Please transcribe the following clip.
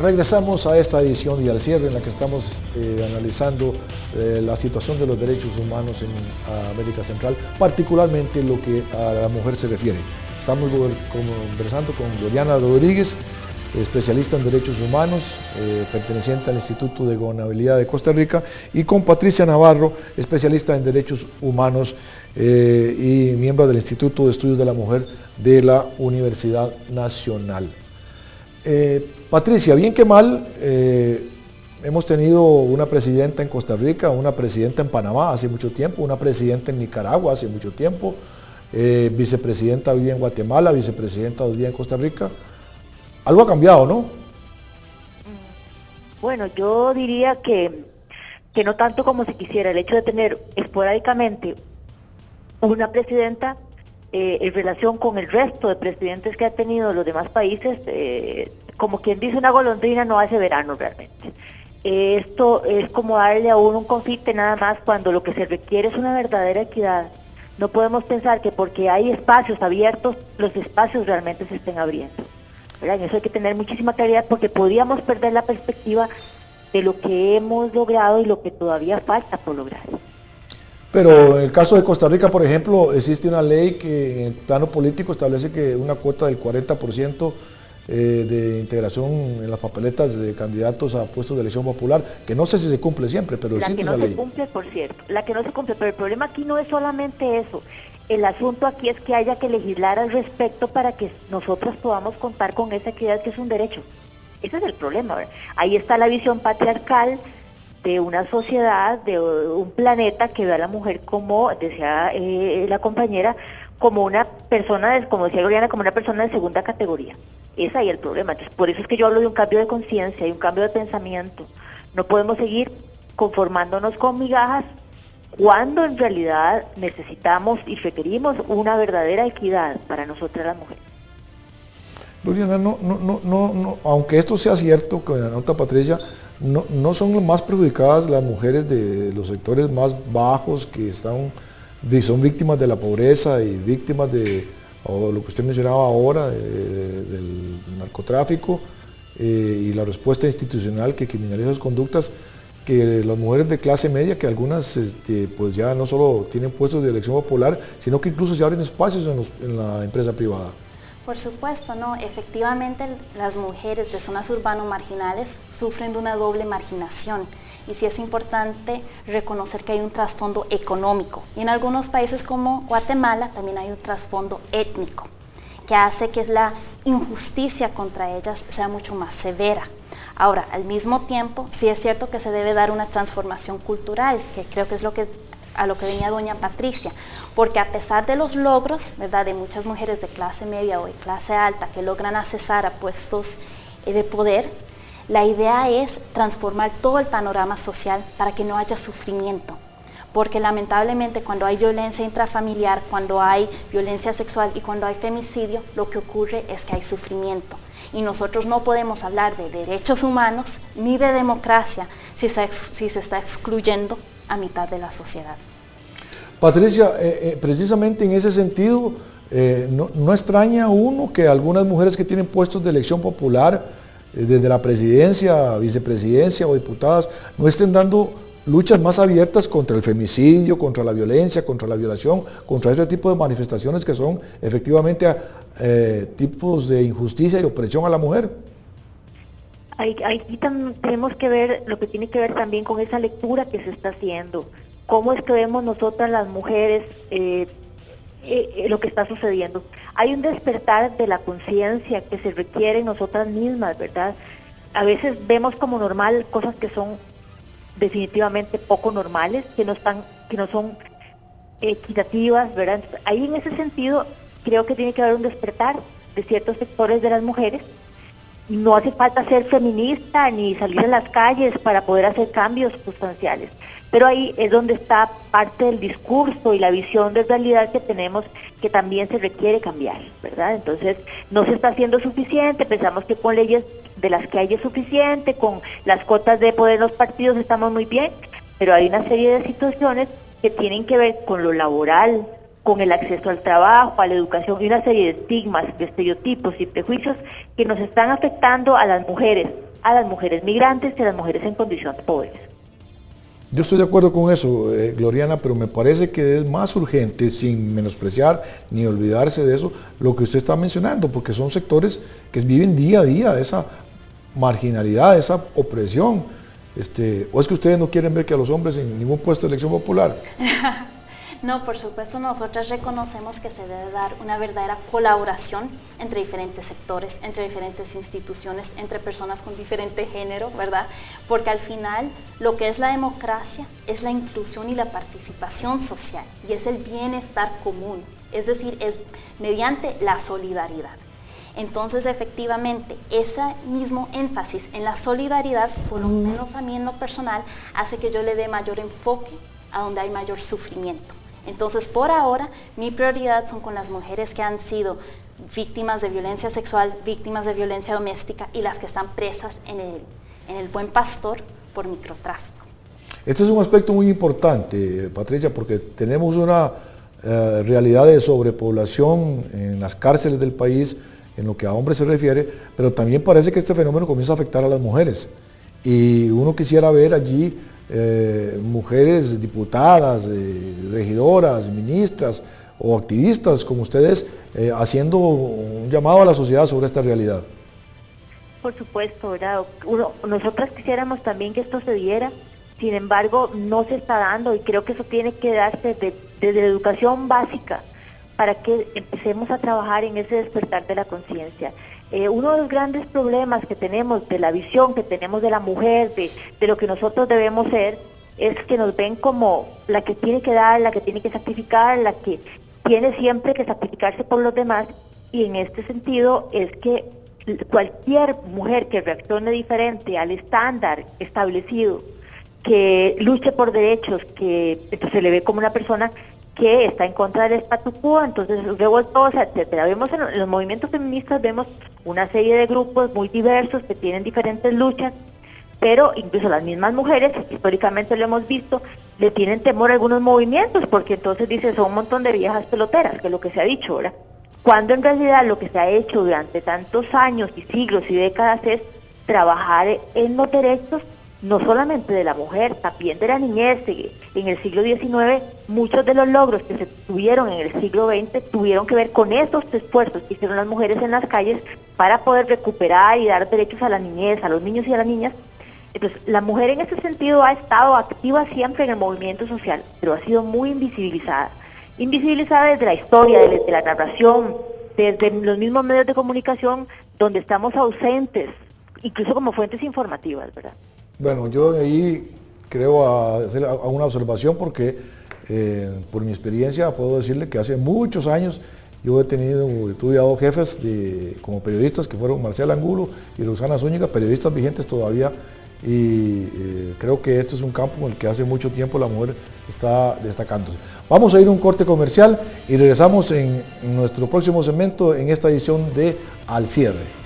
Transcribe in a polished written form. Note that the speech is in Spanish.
Regresamos a esta edición y al cierre en la que estamos analizando la situación de los derechos humanos en América Central, particularmente lo que a la mujer se refiere. Estamos conversando con Gloriana Rodríguez, especialista en derechos humanos, perteneciente al Instituto de Gobernabilidad de Costa Rica, y con Patricia Navarro, especialista en derechos humanos y miembro del Instituto de Estudios de la Mujer de la Universidad Nacional. Patricia, bien que mal, hemos tenido una presidenta en Costa Rica, una presidenta en Panamá hace mucho tiempo, una presidenta en Nicaragua hace mucho tiempo, vicepresidenta hoy día en Guatemala, vicepresidenta hoy día en Costa Rica. Algo ha cambiado, ¿no? Bueno, yo diría que no tanto como se quisiera. El hecho de tener esporádicamente una presidenta en relación con el resto de presidentes que ha tenido los demás países, como quien dice, una golondrina no hace verano realmente. Esto es como darle a uno un confite nada más cuando lo que se requiere es una verdadera equidad. No podemos pensar que porque hay espacios abiertos, los espacios realmente se estén abriendo. ¿Verdad? En eso hay que tener muchísima claridad porque podríamos perder la perspectiva de lo que hemos logrado y lo que todavía falta por lograr. Pero en el caso de Costa Rica, por ejemplo, existe una ley que en el plano político establece que una cuota del 40% de integración en las papeletas de candidatos a puestos de elección popular, que no sé si se cumple siempre, pero existe esa ley. La que no se cumple, por cierto, la que no se cumple, pero el problema aquí no es solamente eso. El asunto aquí es que haya que legislar al respecto para que nosotros podamos contar con esa equidad que es un derecho. Ese es el problema, ¿verdad? Ahí está la visión patriarcal de una sociedad, de un planeta que ve a la mujer como, decía la compañera, como una persona, como decía Gloriana, como una persona de segunda categoría. Ese es ahí el problema. Entonces, por eso es que yo hablo de un cambio de conciencia y un cambio de pensamiento. No podemos seguir conformándonos con migajas cuando en realidad necesitamos y requerimos una verdadera equidad para nosotras las mujeres. Gloriana, no, aunque esto sea cierto, que la nota Patricia, no son las más perjudicadas las mujeres de los sectores más bajos que son víctimas de la pobreza y víctimas de lo que usted mencionaba ahora, del narcotráfico y la respuesta institucional que criminaliza esas conductas, que las mujeres de clase media, que algunas pues ya no solo tienen puestos de elección popular, sino que incluso se abren espacios en la empresa privada. Por supuesto, no. Efectivamente, las mujeres de zonas urbanas marginales sufren de una doble marginación y sí es importante reconocer que hay un trasfondo económico y en algunos países como Guatemala también hay un trasfondo étnico que hace que la injusticia contra ellas sea mucho más severa. Ahora, al mismo tiempo, sí es cierto que se debe dar una transformación cultural, que creo que es a lo que venía doña Patricia, porque a pesar de los logros, ¿verdad?, de muchas mujeres de clase media o de clase alta que logran accesar a puestos de poder, la idea es transformar todo el panorama social para que no haya sufrimiento, porque lamentablemente cuando hay violencia intrafamiliar, cuando hay violencia sexual y cuando hay femicidio, lo que ocurre es que hay sufrimiento. Y nosotros no podemos hablar de derechos humanos ni de democracia si se está excluyendo a mitad de la sociedad. Patricia, precisamente en ese sentido, ¿no extraña a uno que algunas mujeres que tienen puestos de elección popular, desde la presidencia, vicepresidencia o diputadas, no estén dando luchas más abiertas contra el femicidio, contra la violencia, contra la violación, contra este tipo de manifestaciones que son efectivamente tipos de injusticia y opresión a la mujer? Aquí tenemos que ver lo que tiene que ver también con esa lectura que se está haciendo. ¿Cómo es que vemos nosotras las mujeres lo que está sucediendo? Hay un despertar de la conciencia que se requiere en nosotras mismas, ¿verdad? A veces vemos como normal cosas que son definitivamente poco normales, que no son equitativas, ¿verdad? Entonces, ahí en ese sentido creo que tiene que haber un despertar de ciertos sectores de las mujeres. No hace falta ser feminista ni salir a las calles para poder hacer cambios sustanciales, pero ahí es donde está parte del discurso y la visión de realidad que tenemos, que también se requiere cambiar, ¿verdad? Entonces no se está haciendo suficiente, pensamos que con leyes de las que hay es suficiente, con las cuotas de poder en los partidos estamos muy bien, pero hay una serie de situaciones que tienen que ver con lo laboral, con el acceso al trabajo, a la educación y una serie de estigmas, de estereotipos y prejuicios que nos están afectando a las mujeres a las mujeres migrantes y a las mujeres en condición de pobreza. Yo estoy de acuerdo con eso, Gloriana, pero me parece que es más urgente, sin menospreciar ni olvidarse de eso, lo que usted está mencionando, porque son sectores que viven día a día esa marginalidad, esa opresión. ¿O es que ustedes no quieren ver que a los hombres en ningún puesto de elección popular? No, por supuesto, nosotras reconocemos que se debe dar una verdadera colaboración entre diferentes sectores, entre diferentes instituciones, entre personas con diferente género, ¿verdad? Porque al final lo que es la democracia es la inclusión y la participación social y es el bienestar común, es decir, es mediante la solidaridad. Entonces, efectivamente, ese mismo énfasis en la solidaridad, por lo menos a mí en lo personal, hace que yo le dé mayor enfoque a donde hay mayor sufrimiento. Entonces, por ahora, mi prioridad son con las mujeres que han sido víctimas de violencia sexual, víctimas de violencia doméstica y las que están presas en el Buen Pastor por microtráfico. Este es un aspecto muy importante, Patricia, porque tenemos una realidad de sobrepoblación en las cárceles del país, en lo que a hombres se refiere, pero también parece que este fenómeno comienza a afectar a las mujeres. Y uno quisiera ver allí mujeres diputadas, regidoras, ministras o activistas como ustedes haciendo un llamado a la sociedad sobre esta realidad. Por supuesto, ¿verdad? Nosotras quisiéramos también que esto se diera, sin embargo no se está dando y creo que eso tiene que darse desde la educación básica para que empecemos a trabajar en ese despertar de la conciencia. Uno de los grandes problemas que tenemos de la visión que tenemos de la mujer, de lo que nosotros debemos ser, es que nos ven como la que tiene que dar, la que tiene que sacrificar, la que tiene siempre que sacrificarse por los demás, y en este sentido es que cualquier mujer que reaccione diferente al estándar establecido, que luche por derechos, que entonces se le ve como una persona que está en contra del statu quo, entonces revoltosa, etcétera. Vemos en los movimientos feministas, vemos una serie de grupos muy diversos que tienen diferentes luchas, pero incluso las mismas mujeres, históricamente lo hemos visto, le tienen temor a algunos movimientos, porque entonces dicen son un montón de viejas peloteras, que es lo que se ha dicho ahora. Cuando en realidad lo que se ha hecho durante tantos años y siglos y décadas es trabajar en los derechos no solamente de la mujer, también de la niñez. En el siglo XIX, muchos de los logros que se tuvieron en el siglo XX tuvieron que ver con estos esfuerzos que hicieron las mujeres en las calles para poder recuperar y dar derechos a la niñez, a los niños y a las niñas. Entonces, la mujer en ese sentido ha estado activa siempre en el movimiento social, pero ha sido muy invisibilizada. Invisibilizada desde la historia, desde la narración, desde los mismos medios de comunicación, donde estamos ausentes, incluso como fuentes informativas, ¿verdad? Bueno, yo ahí creo hacer una observación porque por mi experiencia puedo decirle que hace muchos años yo tuve a dos jefes como periodistas que fueron Marcela Angulo y Rosana Zúñiga, periodistas vigentes todavía, y creo que esto es un campo en el que hace mucho tiempo la mujer está destacándose. Vamos a ir a un corte comercial y regresamos en nuestro próximo segmento en esta edición de Al Cierre.